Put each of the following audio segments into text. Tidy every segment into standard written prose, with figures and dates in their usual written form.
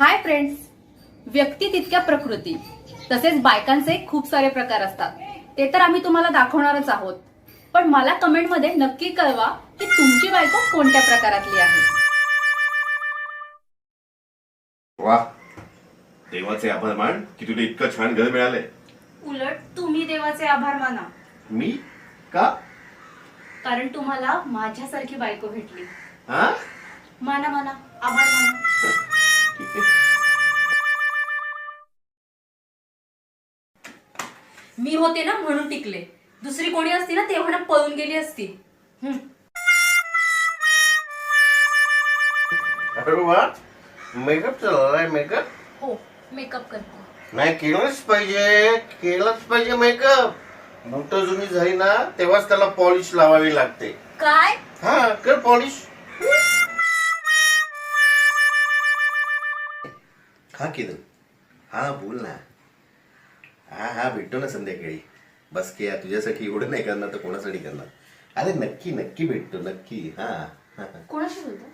Hi friends, व्यक्ती तितक्या प्रकृती तसेच बायकांचे खूप सारे प्रकार असतात. ते तर आम्ही तुम्हाला दाखवणारच आहोत. पण मला कमेंटमध्ये नक्की कळवा की तुमची बायको कोणत्या प्रकारातली आहे. वाह, देवाचे आभार मान की तुला इतकं छान घर मिळालंय. उलट तुम्ही देवाचे आभार माना, मी का? कारण तुम्हाला माझ्यासारखी बायको भेटली. हा, माना माना, आभार माना. ठीक आहे. मी होते ना म्हणून टिकले. दुसरी कोणी असती ना तेव्हा ना पळून गेली असती. अरे वा, मेकअप चाललाय. मेकअप हो, मेकअप करते. नाही केलंच पाहिजे मेकअप. बुट जुनी झाली ना तेव्हाच त्याला पॉलिश लावावी लागते. काय? हा, कर पॉलिश. हा केलं. हा बोल ना. हा भेटतो ना संध्याकाळी. बस की तुझ्यासाठी एवढं नाही करणार तर कोणासाठी करणार. अरे नक्की नक्की भेटतो नक्की. हा कोणाशी बोलतो?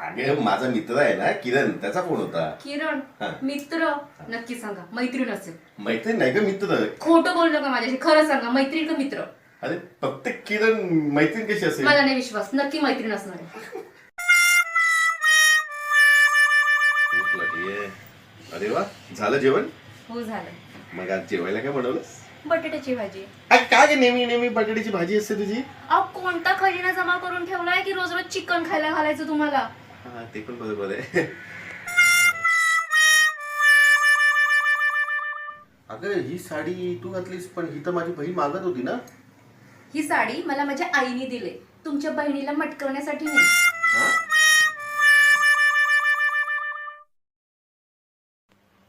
अगे माझा मित्र आहे ना किरण, त्याचा फोन होता. किरण? हा. मित्र? नक्की सांगा, मैत्रीण असेल. मैत्रीण नाही का मित्र. खोटं बोलू नका माझ्याशी, खरं सांगा, मैत्रीण का मित्र? अरे फक्त किरण, मैत्रीण कशी असेल. मला नाही विश्वास, नक्की मैत्रीण असणार आहे. भूक लागलीये. अरे वा, झालं जेवण? हो झालं. मग आज जेवायला काय बनवलंस? बटाट्याची भाजी. अरे काय गे नेहमी नेहमी बटाट्याची भाजी असते तुझी. अहो, कोणता खजिना जमा करून ठेवलाय की रोज रोज चिकन खायला घालायचं तुम्हाला? हा ते पण बरोबर आहे. अगं ही साडी तू घातलीस पण ही तर माझी बहीण मागत होती ना. ही साडी मला माझ्या आईने दिली, तुमच्या बहिणीला मटकवण्यासाठी नाही. हा?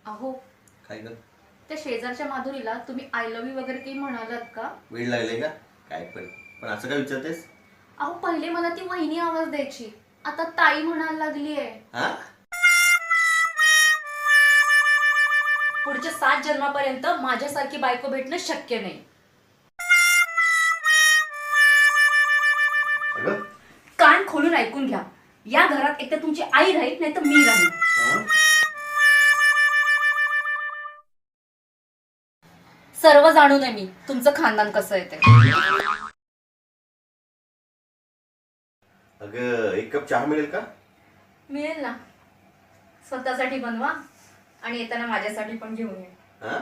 अहो, काय ग त्या शेजारच्या माधुरीला तुम्ही आय लव्ह यू वगैरे काही म्हणालात का? वेळ लागले का काय पण असं काय विचारतेस. अहो, पहिले मला ती वहिनी आवाज द्यायची, आता ताई म्हणायला लागलीये. हा, पुढच्या 7 जन्मापर्यंत माझ्यासारखी बायको भेटणं शक्य नाही. अगं कान खोलून ऐकून घ्या. या घरात एक तर तुमची आई राहील, नाही तर मी राहील. हा? सर्व जाणून आहे मी तुमचं खानदान कसं आहे ते. अगं एक कप चहा मिळेल का? मिळेल ना. स्वतःसाठी बनवा आणि येताना माझ्यासाठी पण घेऊन ये. हा